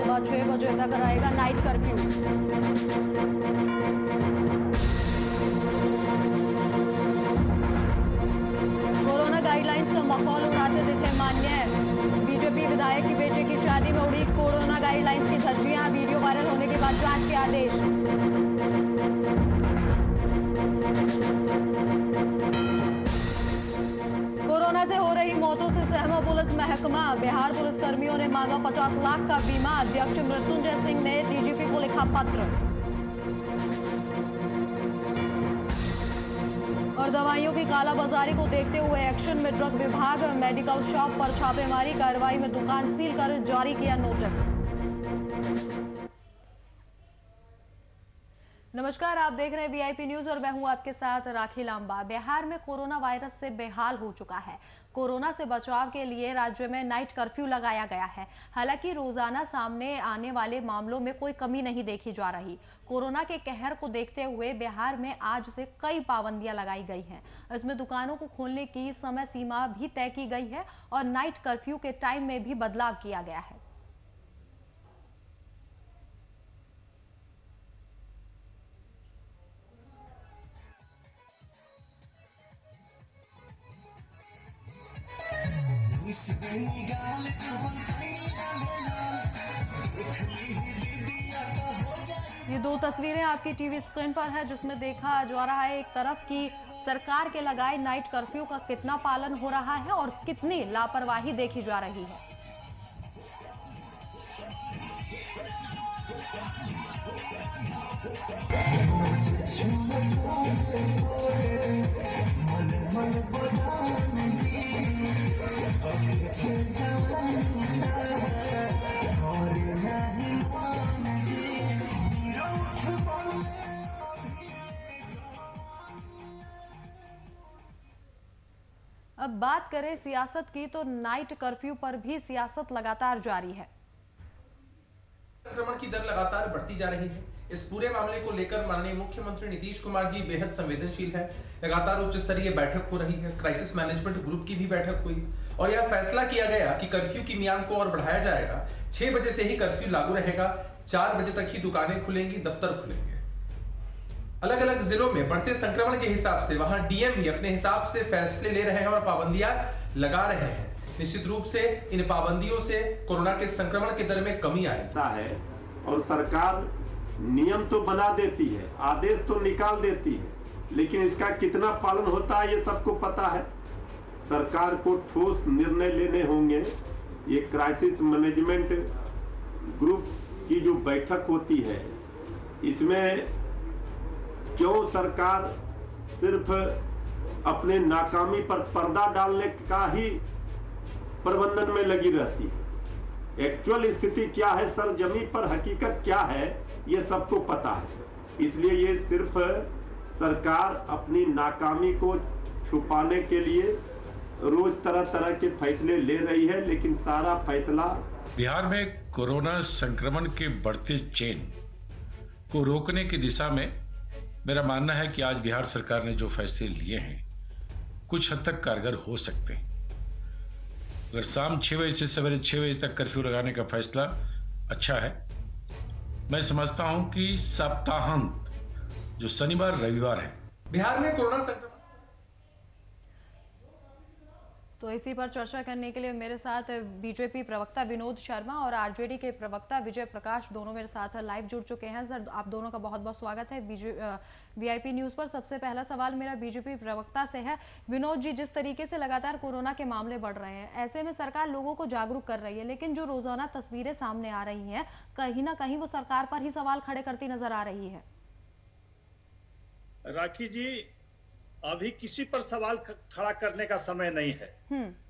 सुबह 6 बजे तक रहेगा नाइट कर्फ्यू। कोरोना गाइडलाइंस का माहौल उड़ाते दिखे मान्य। बीजेपी विधायक की बेटे की शादी में उड़ी कोरोना गाइडलाइंस की धज्जियां। वीडियो वायरल होने के बाद जांच के आदेश। कोरोना से हो रही मौतों से सहमा पुलिस महकमा। बिहार पुलिस कर्मियों ने मांगा 50 लाख का बीमा। अध्यक्ष मृत्युंजय सिंह ने डीजीपी को लिखा पत्र। और दवाइयों की कालाबाजारी को देखते हुए एक्शन में ड्रग विभाग। मेडिकल शॉप पर छापेमारी। कार्रवाई में दुकान सील कर जारी किया नोटिस। नमस्कार, आप देख रहे हैं वीआईपी न्यूज और मैं हूं आपके साथ राखी लांबा। बिहार में कोरोना वायरस से बेहाल हो चुका है। कोरोना से बचाव के लिए राज्य में नाइट कर्फ्यू लगाया गया है। हालांकि रोजाना सामने आने वाले मामलों में कोई कमी नहीं देखी जा रही। कोरोना के कहर को देखते हुए बिहार में आज से कई पाबंदियां लगाई गई हैं। इसमें दुकानों को खोलने की समय सीमा भी तय की गई है और नाइट कर्फ्यू के टाइम में भी बदलाव किया गया है। ये दो तस्वीरें आपकी टीवी स्क्रीन पर है, जिसमें देखा जा रहा है एक तरफ की सरकार के लगाए नाइट कर्फ्यू का कितना पालन हो रहा है और कितनी लापरवाही देखी जा रही है। अब बात करें सियासत की, तो नाइट कर्फ्यू पर भी सियासत लगातार जारी है। संक्रमण की दर लगातार बढ़ती जा रही है। इस पूरे मामले को लेकर माननीय मुख्यमंत्री नीतीश कुमार जी बेहद संवेदनशील है। लगातार उच्च स्तरीय बैठक हो रही है। क्राइसिस मैनेजमेंट ग्रुप की भी बैठक हुई और यह फैसला किया गया कि कर्फ्यू की मियाद को और बढ़ाया जाएगा। 6 बजे से ही कर्फ्यू लागू रहेगा। 4 बजे तक ही दुकानें खुलेंगी, दफ्तर खुलेंगे। अलग अलग जिलों में बढ़ते संक्रमण के हिसाब से वहां डीएम भी अपने हिसाब से फैसले ले रहे हैं और पाबंदियां लगा रहे हैं। निश्चित रूप से इन पाबंदियों से कोरोना के संक्रमण के दर में कमी आई है और सरकार नियम तो बना देती है, आदेश तो निकाल देती है, लेकिन इसका कितना पालन होता है ये सबको पता है। सरकार को ठोस निर्णय लेने होंगे। ये क्राइसिस मैनेजमेंट ग्रुप की जो बैठक होती है, इसमें क्यों सरकार सिर्फ अपने नाकामी पर पर्दा डालने का ही प्रबंधन में लगी रहती है। एक्चुअल स्थिति क्या है, सरजमी पर हकीकत क्या है, ये सबको पता है। इसलिए ये सिर्फ सरकार अपनी नाकामी को छुपाने के लिए रोज तरह तरह के फैसले ले रही है, लेकिन सारा फैसला बिहार में कोरोना संक्रमण के बढ़ते चेन को रोकने की दिशा में मेरा मानना है कि आज बिहार सरकार ने जो फैसले लिए हैं कुछ हद तक कारगर हो सकते हैं। अगर शाम 6 बजे से सवेरे 6 बजे तक कर्फ्यू लगाने का फैसला अच्छा है। मैं समझता हूं कि सप्ताहांत जो शनिवार रविवार है, बिहार में कोरोना संक्रमण। तो इसी पर चर्चा करने के लिए मेरे साथ बीजेपी प्रवक्ता विनोद शर्मा और आरजेडी के प्रवक्ता विजय प्रकाश दोनों मेरे साथ लाइव जुड़ चुके हैं। सर, आप दोनों का बहुत बहुत स्वागत है वीआईपी न्यूज पर। सबसे पहला सवाल मेरा बीजेपी प्रवक्ता से है। विनोद जी, जिस तरीके से लगातार कोरोना के मामले बढ़ रहे हैं, ऐसे में सरकार लोगों को जागरूक कर रही है, लेकिन जो रोजाना तस्वीरें सामने आ रही हैं, कहीं ना कहीं वो सरकार पर ही सवाल खड़े करती नजर आ रही है। राखी जी, अभी किसी पर सवाल खड़ा करने का समय नहीं है।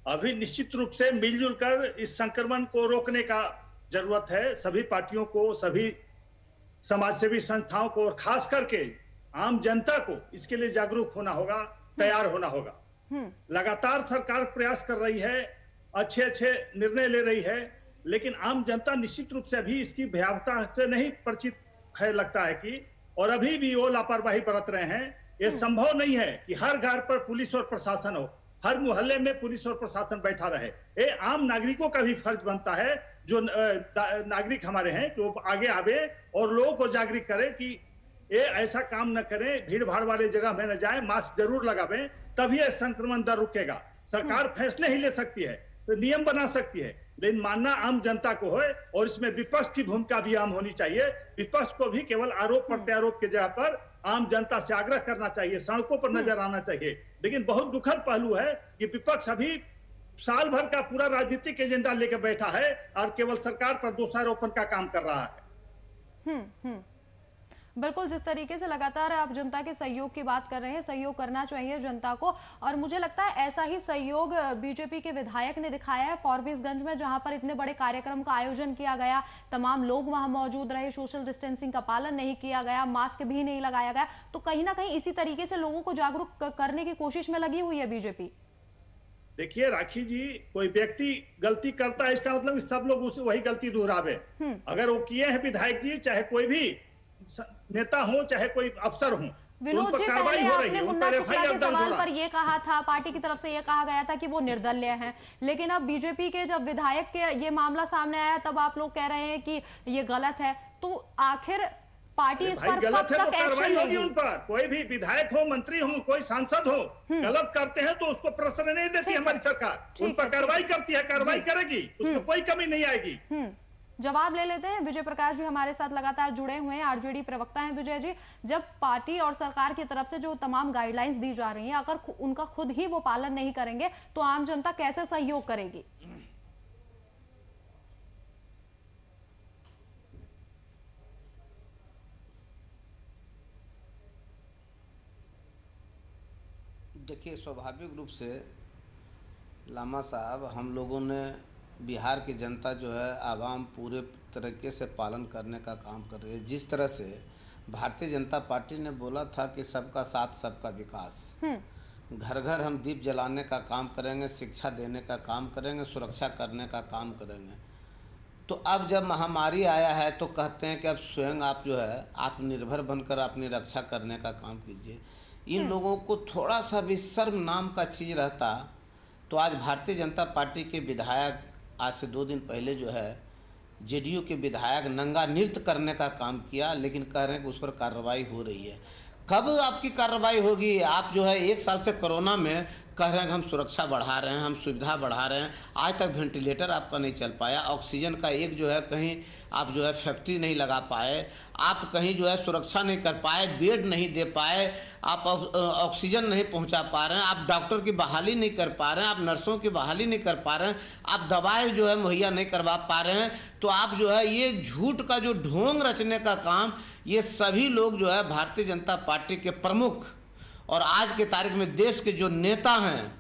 अभी निश्चित रूप से मिलजुल कर इस संक्रमण को रोकने का जरूरत है। सभी पार्टियों को, सभी समाजसेवी संस्थाओं को और खास करके आम जनता को इसके लिए जागरूक होना होगा, तैयार होना होगा। लगातार सरकार प्रयास कर रही है, अच्छे अच्छे निर्णय ले रही है, लेकिन आम जनता निश्चित रूप से अभी इसकी भयावहता से नहीं परिचित है, लगता है कि, और अभी भी वो लापरवाही बरत रहे हैं। ये संभव नहीं है कि हर घर पर पुलिस और प्रशासन हो, हर मोहल्ले में पुलिस और प्रशासन बैठा रहे। ये आम नागरिकों का भी फर्ज बनता है जो नागरिक हमारे हैं कि वो आगे आवे और लोगों को जागरूक करे कि ये ऐसा काम न करें, भीड़ भाड़ वाले जगह में न जाए, मास्क जरूर लगावें, तभी यह संक्रमण दर रुकेगा। सरकार फैसले ही ले सकती है, तो नियम बना सकती है, लेकिन मानना आम जनता को है और इसमें विपक्ष की भूमिका भी आम होनी चाहिए। विपक्ष को भी केवल आरोप प्रत्यारोप के जगह पर आम जनता से आग्रह करना चाहिए, सड़कों पर नजर आना चाहिए। लेकिन बहुत दुखद पहलू है कि विपक्ष अभी साल भर का पूरा राजनीतिक एजेंडा लेकर बैठा है और केवल सरकार पर दोषारोपण का काम कर रहा है। बिल्कुल, जिस तरीके से लगातार आप जनता के सहयोग की बात कर रहे हैं, सहयोग करना चाहिए जनता को, और मुझे लगता है ऐसा ही सहयोग बीजेपी के विधायक ने दिखाया है फॉरबिसगंज में, जहां पर इतने बड़े कार्यक्रम का आयोजन किया गया, तमाम लोग वहां मौजूद रहे, सोशल डिस्टेंसिंग का पालन नहीं किया गया, मास्क भी नहीं लगाया गया। तो कहीं ना कहीं इसी तरीके से लोगों को जागरूक करने की कोशिश में लगी हुई है बीजेपी। देखिए राखी जी, कोई व्यक्ति गलती करता है इसका मतलब सब लोग उसे वही गलती दोहरावे। अगर वो किए हैं विधायक जी, चाहे कोई भी नेता हो चाहे कोई अफसर हो, विनोद जी, पहले आपने मुन्ना शुक्ला के सवाल पर यह कहा था, पार्टी की तरफ से यह कहा गया था कि वो निर्दलीय हैं, लेकिन अब बीजेपी के जब विधायक के ये मामला सामने आया तब आप लोग कह रहे हैं कि ये गलत है। तो आखिर पार्टी इस पर गलत है कब तो तक एक्शन कार्रवाई होगी लेगी? उन पर। कोई भी विधायक हो, मंत्री हो, कोई सांसद हो, गलत करते हैं तो उसको प्रश्रय नहीं देती हमारी सरकार, उन पर कार्रवाई करती है, कार्रवाई करेगी, उसमें कोई कमी नहीं आएगी। जवाब ले लेते हैं। विजय प्रकाश जी हमारे साथ लगातार जुड़े हुए हैं, आरजेडी प्रवक्ता हैं। विजय जी, जब पार्टी और सरकार की तरफ से जो तमाम गाइडलाइंस दी जा रही हैं, अगर उनका खुद ही वो पालन नहीं करेंगे तो आम जनता कैसे सहयोग करेगी? देखिए, स्वाभाविक रूप से लामा साहब, हम लोगों ने बिहार की जनता जो है आवाम पूरे तरीके से पालन करने का काम कर रही है। जिस तरह से भारतीय जनता पार्टी ने बोला था कि सबका साथ सबका विकास, घर घर हम दीप जलाने का काम करेंगे, शिक्षा देने का काम करेंगे, सुरक्षा करने का काम करेंगे। तो अब जब महामारी आया है तो कहते हैं कि अब स्वयं आप जो है आत्मनिर्भर बनकर अपनी रक्षा करने का काम कीजिए। इन लोगों को थोड़ा सा भी शर्म नाम का चीज़ रहता तो आज भारतीय जनता पार्टी के विधायक, आज से 2 दिन पहले जो है जेडीयू के विधायक नंगा नृत्य करने का काम किया, लेकिन कह रहे हैं कि उस पर कार्रवाई हो रही है। कब आपकी कार्रवाई होगी? आप जो है 1 साल से कोरोना में कह रहे हैं कि हम सुरक्षा बढ़ा रहे हैं, हम सुविधा बढ़ा रहे हैं, आज तक वेंटिलेटर आपका नहीं चल पाया, ऑक्सीजन का एक जो है कहीं आप जो है फैक्ट्री नहीं लगा पाए, आप कहीं जो है सुरक्षा नहीं कर पाए, बेड नहीं दे पाए, आप ऑक्सीजन नहीं पहुंचा पा रहे हैं, आप डॉक्टर की बहाली नहीं कर पा रहे हैं, आप नर्सों की बहाली नहीं कर पा रहे हैं, आप दवाएं जो है मुहैया नहीं करवा पा रहे हैं। तो आप जो है ये झूठ का जो ढोंग रचने का काम, ये सभी लोग जो है भारतीय जनता पार्टी के प्रमुख और आज के तारीख में देश के जो नेता हैं,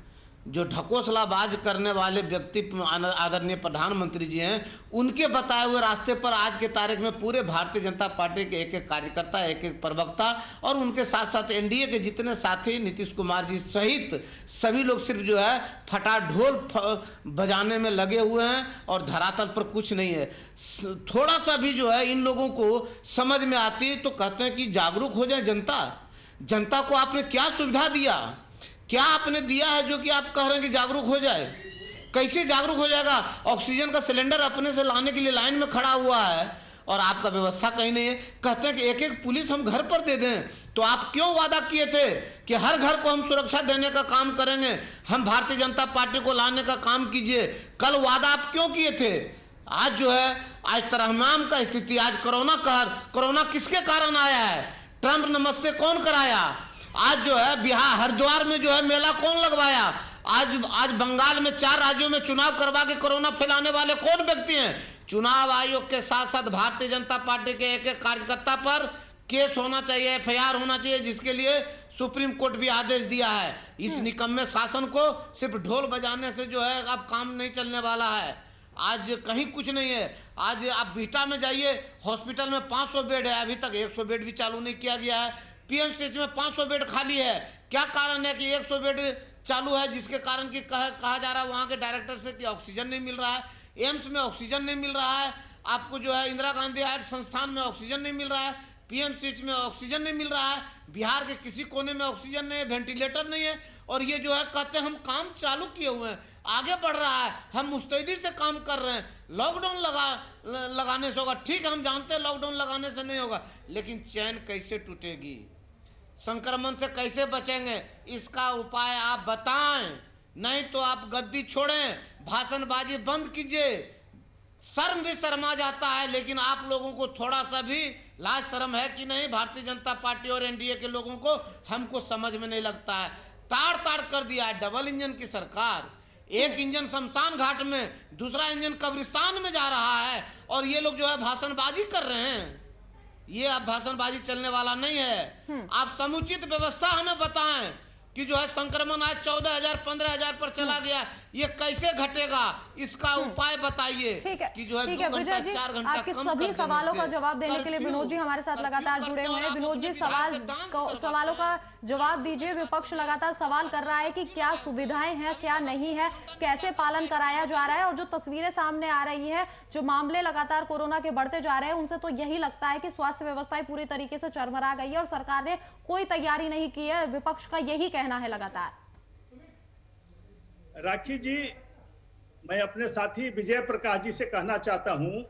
जो ढकोसलाबाज करने वाले व्यक्ति आदरणीय प्रधानमंत्री जी हैं, उनके बताए हुए रास्ते पर आज के तारीख में पूरे भारतीय जनता पार्टी के एक-एक कार्यकर्ता, एक-एक प्रवक्ता और उनके साथ साथ एनडीए के जितने साथी नीतीश कुमार जी सहित सभी लोग सिर्फ जो है फटा ढोल बजाने में लगे हुए हैं और धरातल पर कुछ नहीं है। थोड़ा सा भी जो है इन लोगों को समझ में आती है तो कहते हैं कि जागरूक हो जाए जनता। जनता को आपने क्या सुविधा दिया, क्या आपने दिया है जो कि आप कह रहे हैं कि जागरूक हो जाए? कैसे जागरूक हो जाएगा? ऑक्सीजन का सिलेंडर अपने से लाने के लिए लाइन में खड़ा हुआ है और आपका व्यवस्था कहीं नहीं है। कहते हैं कि एक एक पुलिस हम घर पर दे दें। तो आप क्यों वादा किए थे कि हर घर को हम सुरक्षा देने का काम करेंगे, हम भारतीय जनता पार्टी को लाने का काम कीजिए? कल वादा आप क्यों किए थे? आज जो है आज त्रहमाम का स्थिति, आज कोरोना कहर, कोरोना किसके कारण आया है? ट्रंप नमस्ते कौन कराया? आज जो है बिहार हरिद्वार में जो है मेला कौन लगवाया? आज बंगाल में 4 राज्यों में चुनाव करवा के कोरोना फैलाने वाले कौन व्यक्ति हैं? चुनाव आयोग के साथ साथ भारतीय जनता पार्टी के एक-एक कार्यकर्ता पर केस होना चाहिए, एफआईआर होना चाहिए, जिसके लिए सुप्रीम कोर्ट भी आदेश दिया है। इस निकम्मे शासन को सिर्फ ढोल बजाने से जो है अब काम नहीं चलने वाला है। आज कहीं कुछ नहीं है। आज आप बीटा में जाइए, हॉस्पिटल में 500 बेड है, अभी तक 100 बेड भी चालू नहीं किया गया है। पीएमसीएच में 500 बेड खाली है। क्या कारण है कि 100 बेड चालू है, जिसके कारण कि कहा जा रहा है वहाँ के डायरेक्टर से कि ऑक्सीजन नहीं मिल रहा है, एम्स में ऑक्सीजन नहीं मिल रहा है, आपको जो है इंदिरा गांधी आयुष संस्थान में ऑक्सीजन नहीं मिल रहा है, पीएमसीएच में ऑक्सीजन नहीं मिल रहा है, बिहार के किसी कोने में ऑक्सीजन नहीं है, वेंटिलेटर नहीं है। और ये जो है कहते हैं हम काम चालू किए हुए हैं, आगे बढ़ रहा है, हम मुस्तैदी से काम कर रहे हैं। लॉकडाउन लगाने से होगा। ठीक है, हम जानते हैं लॉकडाउन लगाने से नहीं होगा, लेकिन चैन कैसे टूटेगी, संक्रमण से कैसे बचेंगे, इसका उपाय आप बताएं। नहीं तो आप गद्दी छोड़ें, भाषणबाजी बंद कीजिए। शर्म भी शर्मा जाता है, लेकिन आप लोगों को थोड़ा सा भी लाज शर्म है कि नहीं? भारतीय जनता पार्टी और एनडीए के लोगों को हमको समझ में नहीं लगता है। ताड़ ताड़ कर दिया है डबल इंजन की सरकार। एक इंजन शमशान घाट में, दूसरा इंजन कब्रिस्तान में जा रहा है, और ये लोग जो है भाषणबाजी कर रहे हैं। ये अब भाषणबाजी चलने वाला नहीं है। आप समुचित व्यवस्था हमें बताएं कि जो है संक्रमण आज 14,000 15,000 पर चला गया, ये कैसे घटेगा, इसका उपाय बताइए कि जो है 2 घंटा 4 घंटा आपके सभी सवालों का जवाब देने के लिए विनोद जी हमारे साथ लगातार जुड़े हुए हैं। विनोद जी, सवालों का जवाब दीजिए। विपक्ष लगातार सवाल कर रहा है कि क्या सुविधाएं हैं, क्या नहीं है, कैसे पालन कराया जा रहा है, और जो तस्वीरें सामने आ रही है, जो मामले लगातार कोरोना के बढ़ते जा रहे हैं, उनसे तो यही लगता है कि स्वास्थ्य व्यवस्थाएं पूरी तरीके से चरमरा गई है और सरकार ने कोई तैयारी नहीं की है। विपक्ष का यही कहना है लगातार। राखी जी, मैं अपने साथी विजय प्रकाश जी से कहना चाहता हूं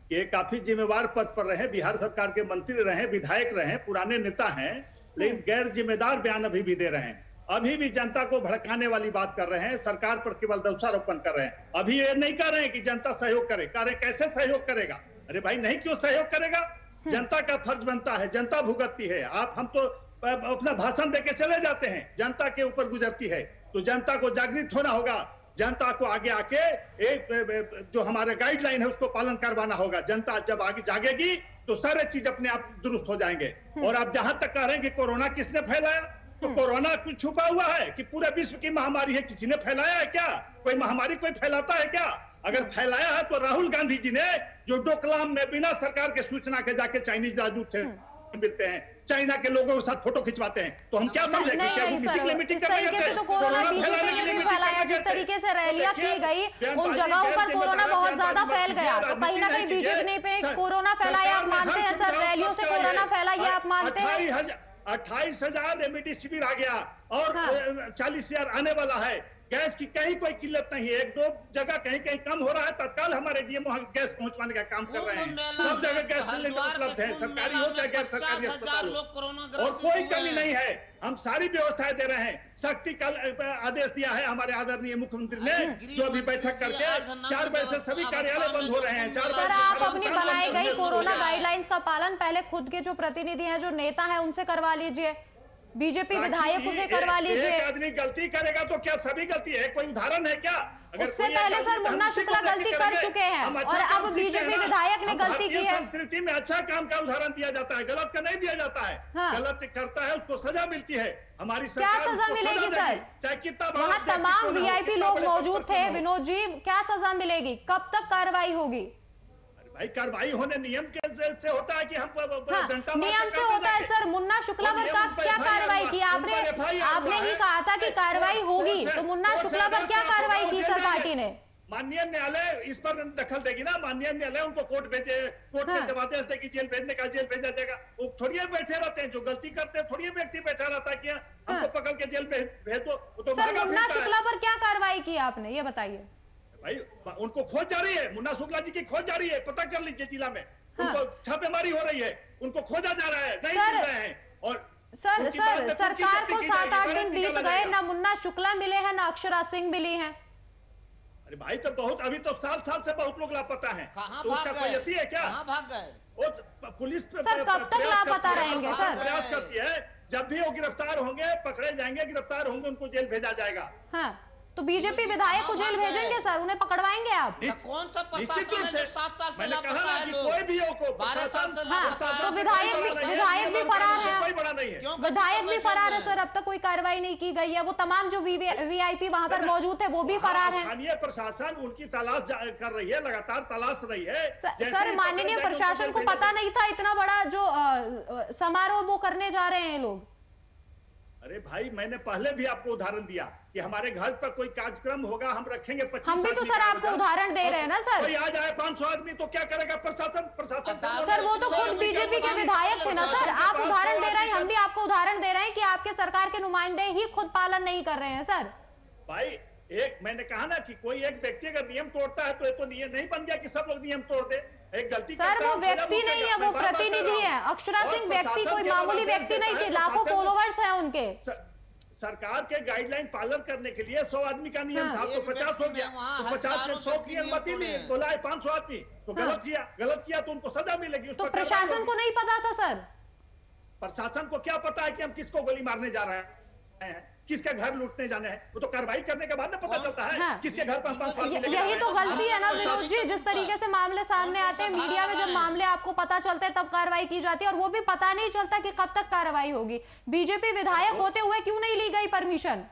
कि काफी जिम्मेवार पद पर रहे, बिहार सरकार के मंत्री रहे, विधायक रहे, पुराने नेता हैं, लेकिन गैर जिम्मेदार बयान अभी भी दे रहे हैं। अभी भी जनता को भड़काने वाली बात कर रहे हैं, सरकार पर केवल दोषारोपण कर रहे हैं। अभी ये नहीं कह रहे हैं कि जनता सहयोग करे। कह रहे कैसे सहयोग करेगा? अरे भाई नहीं, क्यों सहयोग करेगा? जनता का फर्ज बनता है, जनता भुगतती है। हम तो अपना भाषण देके चले जाते हैं, जनता के ऊपर गुजरती है, तो जनता को जागृत होना होगा। जनता को आगे आके एक जो हमारे गाइडलाइन है उसको पालन करवाना होगा। जनता जब आगे जागेगी तो सारे चीज अपने आप दुरुस्त हो जाएंगे। और आप जहां तक कह रहे हैं कि कोरोना किसने फैलाया, तो कोरोना कुछ छुपा हुआ है कि पूरे विश्व की महामारी है, किसी ने फैलाया है क्या? कोई महामारी कोई फैलाता है क्या? अगर फैलाया है तो राहुल गांधी जी ने, जो डोकलाम में बिना सरकार के सूचना के जाके चाइनीज राजदूत से मिलते हैं, चाइना के लोगों के साथ फोटो खिंचवाते हैं, तो हम क्या समझेंगे? क्या वो बेसिकली मीटिंग करने गए थे? तो कोरोना बीजेपी ने भी फैलाया। जिस तरीके से रैलियां की गई उन जगहों पर कोरोना बहुत ज्यादा फैल गया, तो कहीं ना कहीं बीजेपी ने पे कोरोना फैलाया। आप मानते हैं सर, रैलियों से कोरोना फैला, ये आप मानते हैं? 28,000 रेमडी शिविर आ गया और 40,000 आने वाला है। गैस की कहीं कोई किल्लत नहीं है, 1-2 जगह कहीं कहीं कम हो रहा है, तत्काल हमारे डीएम वहां गैस पहुंचवाने का काम कर रहे हैं। सब जगह गैस सिलेंडर उपलब्ध है, सरकारी हो चाहे गैर सरकारी अस्पताल हो, और कोई कमी नहीं है। हम सारी व्यवस्थाएं दे रहे हैं। सख्ती का आदेश दिया है हमारे आदरणीय मुख्यमंत्री ने, जो अभी बैठक करके 4 बजे से सभी कार्यालय बंद हो रहे हैं। 4 बजे आप अपनी बनाई गई कोरोना गाइडलाइंस का पालन पहले खुद के जो प्रतिनिधि हैं, जो नेता हैं, उनसे करवा लीजिए। बीजेपी विधायक उसे करवा लीजिए। एक आदमी गलती करेगा तो क्या सभी गलती है? कोई उदाहरण है क्या? उससे पहले सर मुन्ना शुक्ला गलती कर चुके हैं और अब बीजेपी विधायक ने गलती की है। संस्कृति में अच्छा काम का उदाहरण दिया जाता है, गलत का नहीं दिया जाता है। गलत करता है उसको सजा मिलती है। हमारी क्या सजा मिलेगी सर? चाहे कितना वहाँ तमाम वीआईपी लोग मौजूद थे। विनोद जी, क्या सजा मिलेगी? कब तक कार्रवाई होगी? भाई कार्रवाई होने नियम के से होता है कि हम नियम से होता है सर। मुन्ना शुक्ला पर क्या कार्रवाई की आपने ही कहा था कि कार्रवाई होगी, तो मुन्ना शुक्ला पर क्या कार्रवाई की सर पार्टी ने? माननीय न्यायालय इस पर दखल देगी ना। माननीय न्यायालय उनको कोर्ट में जब आदेश देगी जेल भेजने का, जेल भेजा जाएगा। वो थोड़ी बैठे रहते हैं, जो गलती करते हैं थोड़ी व्यक्ति बैठा रहता है कि हमको पकड़ के जेल में भेज दो। तो सर मुन्ना शुक्ला पर क्या कार्रवाई की आपने, ये बताइए। भाई उनको खोज जारी है, मुन्ना शुक्ला जी की खोज जारी है, पता कर लीजिए जिला में। उनको छापेमारी हो रही है, उनको खोजा जा रहा है, नहीं मिल रहे हैं। और सर सरकार को 7-8 दिन बीत गए, ना मुन्ना शुक्ला मिले हैं, ना अक्षरा सिंह मिली हैं। अरे भाई तो बहुत, अभी तो साल से बहुत लोग लापता हैं। तो उसका कोई यति है क्या? कहां भाग गए? वो पुलिस सर कब तक लापता रहेंगे सर? प्रयास करती है, जब भी वो गिरफ्तार होंगे, पकड़े जाएंगे, गिरफ्तार होंगे, उनको जेल भेजा जाएगा। हाँ, तो बीजेपी विधायक को जेल भेजेंगे सर? उन्हें पकड़वाएंगे आप? कौन सा प्रशासन है जो 7 साल से लापता है? कोई भी हो को 12 साल से लापता है। तो विधायक भी फरार है। कोई बड़ा नहीं है। विधायक भी फरार है सर, अब तक कोई कार्रवाई नहीं की गई है। वो तमाम जो वीआईपी वहां पर मौजूद है वो भी फरार है। स्थानीय प्रशासन उनकी तलाश कर रही है, लगातार तलाश रही है। सर माननीय प्रशासन को पता नहीं था इतना बड़ा जो समारोह वो करने जा रहे हैं लोग? अरे भाई मैंने पहले भी आपको उदाहरण दिया कि हमारे घर पर कोई कार्यक्रम होगा, हम रखेंगे 25 हम भी तो सर आपको उदाहरण दे रहे हैं ना सर। कोई आ जाए 500 आदमी तो क्या करेगा प्रशासन? सर वो तो खुद बीजेपी के विधायक थे ना सर। आप उदाहरण दे रहे हैं, हम भी आपको उदाहरण दे रहे हैं कि आपके सरकार के नुमाइंदे ही खुद पालन नहीं कर रहे हैं सर। भाई एक मैंने कहा ना कि कोई एक व्यक्ति अगर नियम तोड़ता है तो ये तो नियम नहीं बन गया कि सब लोग नियम तोड़ दे। एक गलती सर वो व्यक्ति नहीं है, वो प्रतिनिधि है। अक्षरा सिंह व्यक्ति कोई मामूली व्यक्ति नहीं थी, लाखों फॉलोवर्स हैं उनके। सरकार के गाइडलाइन पालन करने के लिए 100 आदमी का नियम था, तो 50 हो गया, तो 50 में 100 की अनुमति ली, बोला है 500 आदमी, तो गलत किया तो उनको सजा मिलेगी। तो प्रशासन को नहीं पता था सर? प्रशासन को क्या पता है कि हम किसको गोली मारने जा रहे हैं, किसके घर लूटने जाने हैं? वो तो कार्रवाई करने के बाद पता चलता है किसके घर पर। यही तो गलती है ना विनोद जी, जिस तरीके से मामले सामने आते हैं मीडिया में, जब मामले आपको पता चलते हैं तब कार्रवाई की जाती है, और वो भी पता नहीं चलता कि कब तक कार्रवाई होगी। बीजेपी विधायक होते हुए क्यों नहीं ली गई परमिशन?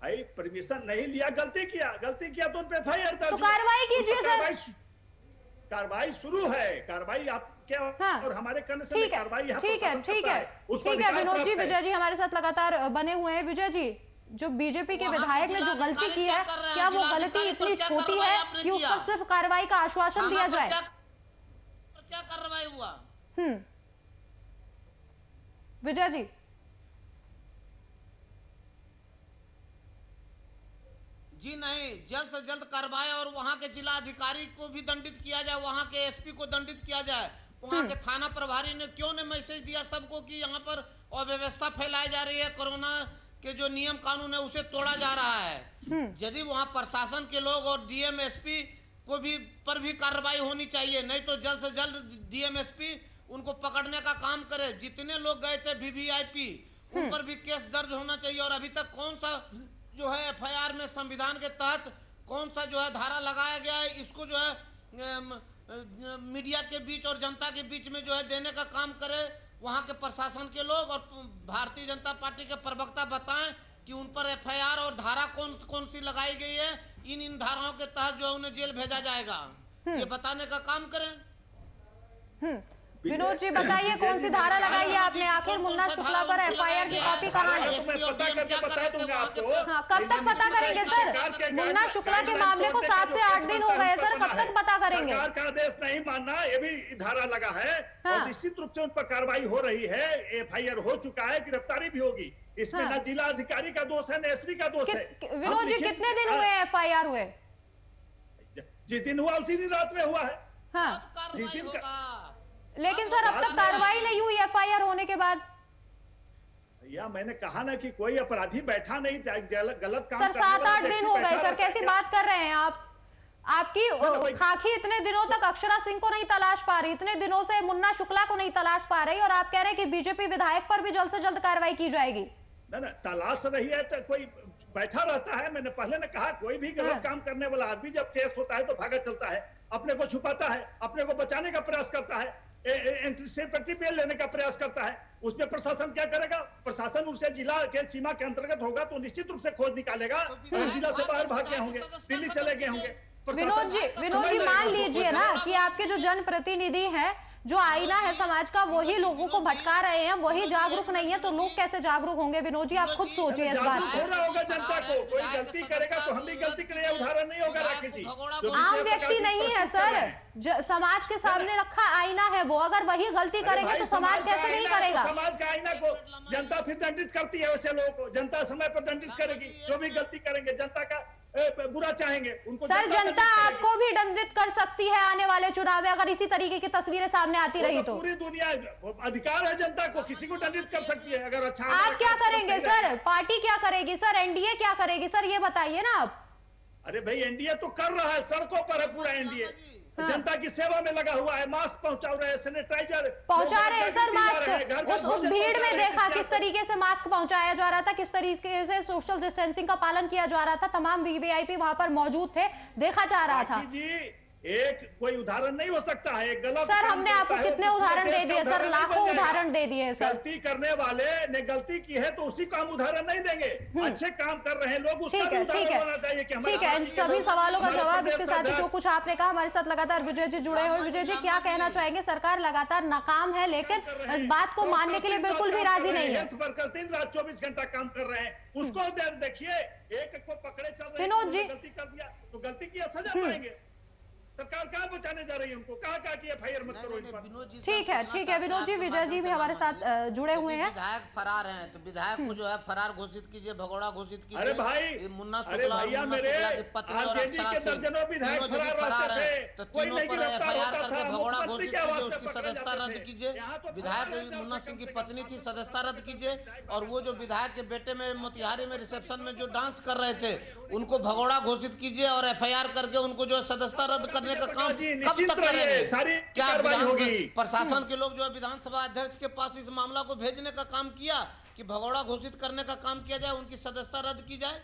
भाई परमिशन नहीं लिया, गलती किया तो उन पे FIR दर्ज, तो कार्रवाई कीजिए सर। कार्रवाई शुरू है, कार्रवाई आप क्या और हमारे करने से कार्रवाई यहाँ ठीक है विनोद जी। विजय जी हमारे साथ लगातार बने हुए हैं। विजय जी, जो बीजेपी के विधायक ने जो गलती की है, क्या वो गलती इतनी छोटी है कि उस पर सिर्फ कार्रवाई का आश्वासन दिया जाए? क्या कार्रवाई हुआ? विजय जी जी नहीं, जल्द से जल्द कार्रवाई और वहां के जिला अधिकारी को भी दंडित किया जाए, वहां के SP को दंडित किया जाए। वहां के थाना प्रभारी ने क्यों ने मैसेज दिया सबको कि यहाँ पर अव्यवस्था फैलाई जा रही है, कोरोना के जो नियम कानून है उसे तोड़ा जा रहा है। यदि वहां प्रशासन के लोग और DM SP को भी पर भी कार्रवाई होनी चाहिए, नहीं तो जल्द से जल्द DM SP उनको पकड़ने का काम करे। जितने लोग गए थे VVIP उन पर भी केस दर्ज होना चाहिए। और अभी तक कौन सा जो है FIR में संविधान के तहत कौन सा जो है धारा लगाया गया है, इसको जो है मीडिया के बीच और जनता के बीच में जो है देने का काम करे। वहां के प्रशासन के लोग और भारतीय जनता पार्टी के प्रवक्ता बताएं कि उन पर FIR और धारा कौन सी लगाई गई है, इन धाराओं के तहत जो है उन्हें जेल भेजा जाएगा, ये बताने का काम करें। विनोद जी बताइए कौन सी धारा लगाई है आपने? आखिर मुन्ना शुक्ला पर FIR की कॉपी कहाँ है? हाँ, कब तक पता करेंगे सर? मुन्ना शुक्ला के मामले को 7 से 8 दिन हो गए सर, कब तक पता करेंगे? सरकार का आदेश नहीं मानना, ये भी धारा लगा है और निश्चित रूप से उन पर कार्रवाई हो रही है। FIR हो चुका है, गिरफ्तारी भी होगी। इसमें न जिला अधिकारी का दोष है न SP का दोष है। विनोद जी कितने दिन हुए FIR हुए? जिस दिन हुआ उसी दिन रात में हुआ है। जिस दिन लेकिन सर अब तक कार्रवाई नहीं हुई FIR होने के बाद। या मैंने कहा ना कि कोई अपराधी बैठा नहीं गलत काम सर 7-8 दिन हो गए सर, कैसी बात कर रहे हैं आप? आपकी खाकी इतने दिनों तक अक्षरा सिंह को नहीं तलाश पा रही, इतने दिनों से मुन्ना शुक्ला को नहीं तलाश पा रही, और आप कह रहे हैं कि बीजेपी विधायक पर भी जल्द से जल्द कार्रवाई की जाएगी। ना तलाश रही है तो कोई बैठा रहता है। मैंने पहले ने कहा कोई भी गलत काम करने वाला आदमी जब केस होता है तो भागा चलता है, अपने को छुपाता है, अपने को बचाने का प्रयास करता है, एंटीसिपेटरी बेल लेने का प्रयास करता है। उसमें प्रशासन क्या करेगा? प्रशासन उसे जिला के सीमा के अंतर्गत होगा तो निश्चित रूप से खोज निकालेगा। जिला से बाहर भाग गए होंगे, दिल्ली चले गए होंगे। विनोद जी मान लीजिए ना कि आपके जो जनप्रतिनिधि हैं, जो आईना है समाज का, वही लोगों को भटका रहे हैं, वही जागरूक नहीं है, तो लोग कैसे जागरूक होंगे? विनोद जी आप खुद सोचिए इस बात को। होना होगा जनता को, कोई गलती करेगा तो हम भी गलती करें, उदाहरण नहीं होगा राकेश जी। आम व्यक्ति नहीं है सर, समाज के सामने रखा आईना है वो, अगर वही गलती करेंगे तो समाज कैसे नहीं करेगा? समाज का आईना को जनता फिर दंडित करती है, वैसे लोगों को जनता समय पर दंडित करेगी। जो भी गलती करेंगे जनता का बुरा चाहेंगे उनको। सर जनता आपको भी दंडित कर सकती है आने वाले चुनाव में, अगर इसी तरीके की तस्वीरें सामने आती रही तो। पूरी दुनिया अधिकार है जनता को, किसी को दंडित कर सकती है अगर अच्छा। आप क्या करेंगे सर? पार्टी क्या करेगी सर? NDA क्या करेगी सर? ये बताइए ना आप। अरे भाई NDA तो कर रहा है, सड़कों पर है पूरा NDA, जनता की सेवा में लगा हुआ है, मास्क पहुंचा रहे हैं, सैनिटाइजर पहुंचा रहे हैं सर। मास्क उस भीड़ में देखा किस तरीके से मास्क पहुंचाया जा रहा था, किस तरीके से सोशल डिस्टेंसिंग का पालन किया जा रहा था, तमाम VVIP वहां पर मौजूद थे, देखा जा रहा था। जी एक कोई उदाहरण नहीं हो सकता है, एक गलत सर हमने आपको कितने उदाहरण दे दिए सर, लाखों उदाहरण दे दिए सर। गलती करने वाले ने गलती की है तो उसी को हम उदाहरण नहीं देंगे। अच्छे काम कर रहे हैं लोग, उसका भी उदाहरण होना चाहिए कि ठीक है। इन सभी सवालों का जवाब इसके साथ ही जो कुछ आपने कहा, हमारे साथ लगातार विजय जी जुड़े हुए। विजय जी क्या कहना चाहेंगे? सरकार लगातार नाकाम है, लेकिन इस बात को मानने के लिए बिल्कुल भी राजी नहीं है। दिन रात 24 घंटा काम कर रहे हैं, उसको देखिए एक को पकड़े चल रहे हैं, विनोद जी गलती कर दिया तो गलती की सजा पाएंगे। सरकार कहाँ बचाने जा रही है उनको? कहाँ कि FIR मत करो इन पर? ठीक है विनोद जी, विजय जी भी हमारे साथ जुड़े हुए हैं। विधायक फरार हैं तो विधायक को जो है फरार घोषित कीजिए, भगोड़ा घोषित कीजिए। अरे भाई, मुन्ना अरे शुक्ला भैया, मुन्ना मेरे शुक्ला की पत्नी और आरजेडी अक्षरा के सिंह दर्जनों विधायक तीनों यदि फरार फरार रहते हैं थे, तो कोई तीनों नहीं पर गिरफ्तार FIR होता करके था, भगोड़ा मुख्यमंत्री घोषित के कीजिए, आवाज उसकी पे पकड़े सदस्यता जाते रद्द थे। कीजिए। यहाँ तो विधायक फरार रहते मुन्ना हैं, सिंह की कम से पत्नी कम थी, सदस्यता रद्द कीजिए। और वो जो विधायक के बेटे में मोतिहारी में रिसेप्शन में जो डांस कर रहे थे उनको भगोड़ा घोषित कीजिए और FIR करके उनको जो सदस्यता रद्द करने का काम कब तक करेंगे? सारी क्या कार्रवाई होगी? प्रशासन के लोग जो है विधानसभा अध्यक्ष के पास इस मामला को भेजने का काम किया कि भगोड़ा घोषित करने का काम किया जाए, उनकी सदस्यता रद्द की जाए?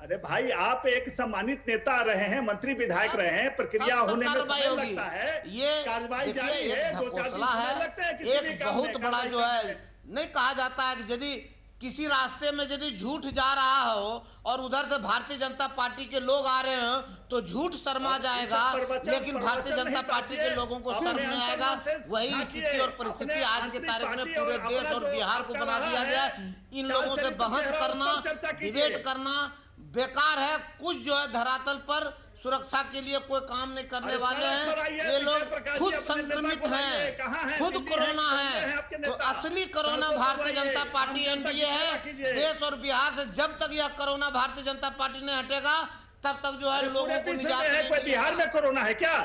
अरे भाई, आप एक सम्मानित नेता रहे हैं, मंत्री विधायक रहे हैं, प्रक्रिया होने में समय लगता है। ये कार्रवाई देखिए, जारी है, एक 2-4 दिन ढकोसला समय लगते हैं है, किसी भी एक काम बहुत में, बड़ा कार्रवाई जो है करने में। नहीं कहा जाता है कि यदि किसी रास्ते में यदि झूठ जा रहा हो और उधर से भारतीय जनता पार्टी के लोग आ रहे हैं तो झूठ शर्मा जाएगा, लेकिन भारतीय जनता पार्टी के लोगों को शर्म नहीं आएगा। वही स्थिति और परिस्थिति आज के तारीख में पूरे देश और बिहार को बना दिया गया है। इन लोगों से बहस करना, डिबेट करना बेकार है। कुछ जो है धरातल पर सुरक्षा के लिए कोई काम नहीं करने वाले हैं। ये लोग खुद संक्रमित हैं, खुद कोरोना है। तो असली corona Bharatiya Janata party NDA है। देश और बिहार से जब तक यह कोरोना भारतीय जनता पार्टी नहीं हटेगा तब तक जो है लोगों को निजात नहीं कोई बिहार में कोरोना है क्या?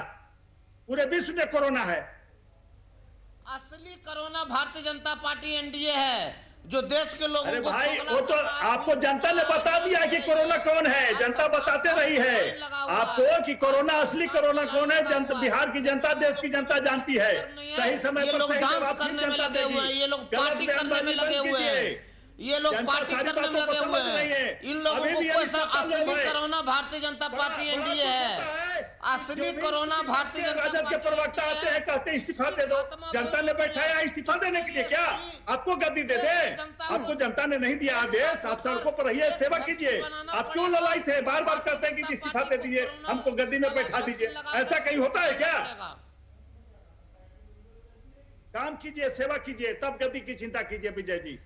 पूरे विश्व में कोरोना है। असली corona Bharatiya Janata party NDA है जो देश के लोगों अरे को भाई, पगला वो तो कर रहा है। आपको जनता ने बता दिया कि कोरोना कौन है। जनता बताते रही है आपको कि कोरोना असली कोरोना कौन है। जनता, बिहार की जनता, देश की जनता जानती है। सही समय पर सही जवाब करने में लगे हुए हैं, ये लोग पार्टी करने में लगे हुए हैं, ये लोग पार्टी करने में लगे हुए हैं। इन लोगों को कोई असली corona Bharatiya Janata party NDA है। असली कोरोना भारतीय जनता राजद के प्रवक्ता आते हैं, कहते हैं इस्तीफा दे दो। जनता ने बैठाया इस्तीफा देने के लिए क्या? आपको गद्दी दे दे? आपको जनता ने नहीं दिया आदेश? आप सड़कों पर रहिए, सेवा कीजिए। आप क्यों लड़ाई थे? बार बार कहते हैं कि इस्तीफा दे दीजिए, हमको गद्दी में बैठा दीजिए। ऐसा कहीं होता है क्या? काम कीजिए, सेवा कीजिए, तब गद्दी की चिंता कीजिए विजय जी।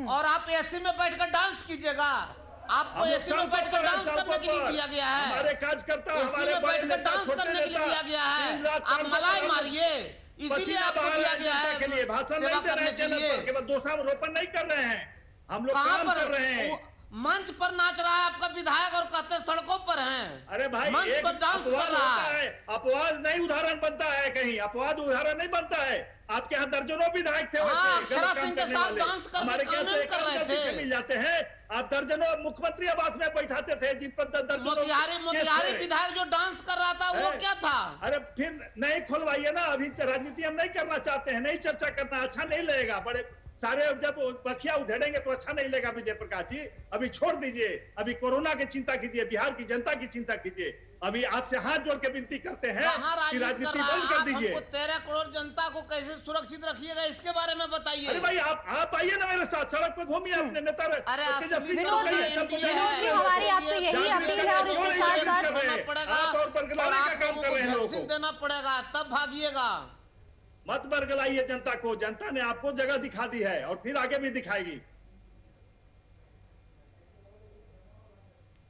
और आप AC में बैठकर डांस कीजिएगा। आपको AC में बैठकर डांस करने के लिए दिया गया है। हमारे कार्यकर्ता AC में बैठकर डांस करने के लिए दिया गया है। आप मलाई मारिए, इसीलिए आपको दिया गया है भाषण सेवा नहीं दे रहे करने के हैं, लिए। केवल दोषारोपण नहीं कर रहे हैं, हम लोग कहाँ काम पर कर रहे हैं। मंच पर नाच रहा है आपका विधायक और कहते हैं सड़कों पर हैं। अरे भाई, मंच एक पर डांस कर अपवाद रहा होता है। अपवाद नहीं उदाहरण बनता है, कहीं अपवाद उदाहरण नहीं बनता है। आपके यहाँ दर्जनों विधायक थे, हाँ, वैसे अक्षरा गलत सिंह काम के करने साथ वाले। डांस करके हमारे क्या कमेंट कर रहे थे। मिल जाते हैं। आप दर्जनों मुख्यमंत्री आवास में बैठाते थे, जिन पर दर्जनों मोतिहारी विधायक जो डांस कर रहा था वो क्या था? अरे फिर नहीं खुलवाइए ना। अभी राजनीति हम नहीं करना चाहते हैं, नहीं चर्चा करना अच्छा नहीं लगेगा। बड़े सारे जब बखिया उधेड़ेंगे तो अच्छा नहीं लगेगा विजय प्रकाश जी। अभी छोड़ दीजिए, अभी कोरोना की चिंता कीजिए, बिहार की जनता की चिंता कीजिए। अभी आपसे हाथ जोड़ के विनती करते हैं कि राजनीति बंद कर दीजिए। 13 करोड़ जनता को कैसे सुरक्षित रखिएगा इसके बारे में बताइए। अरे भाई, आप आइए ना मेरे साथ, सड़क पे घूमिए अपने नेता। अरे विनोद जी, हमारी आपसे यही अपील है और इसके साथ साथ वैक्सीन देना पड़ेगा, तब भागिएगा। मत बरगलाइए जनता को। जनता ने आपको जगह दिखा दी है और फिर आगे भी दिखाएगी।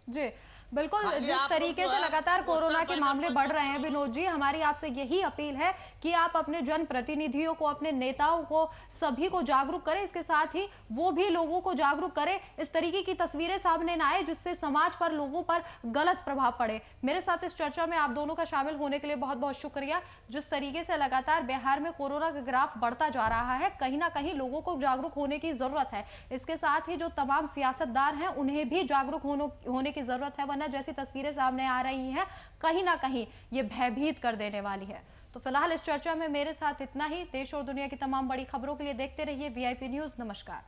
जी बिल्कुल, जिस तरीके से लगातार कोरोना के मामले बढ़ रहे हैं विनोद जी, हमारी आपसे यही अपील है कि आप अपने जनप्रतिनिधियों को, अपने नेताओं को, सभी को जागरूक करें। इसके साथ ही वो भी लोगों को जागरूक करें, इस तरीके की तस्वीरें सामने ना आए जिससे समाज पर, लोगों पर गलत प्रभाव पड़े। मेरे साथ इस चर्चा में आप दोनों का शामिल होने के लिए बहुत बहुत शुक्रिया। जिस तरीके से लगातार बिहार में कोरोना का ग्राफ बढ़ता जा रहा है, कहीं ना कहीं लोगों को जागरूक होने की जरूरत है। इसके साथ ही जो तमाम सियासतदार हैं उन्हें भी जागरूक होने की जरूरत है, वरना जैसी तस्वीरें सामने आ रही हैं कहीं ना कहीं ये भयभीत कर देने वाली है। तो फिलहाल इस चर्चा में मेरे साथ इतना ही। देश और दुनिया की तमाम बड़ी खबरों के लिए देखते रहिए VIP न्यूज़। नमस्कार।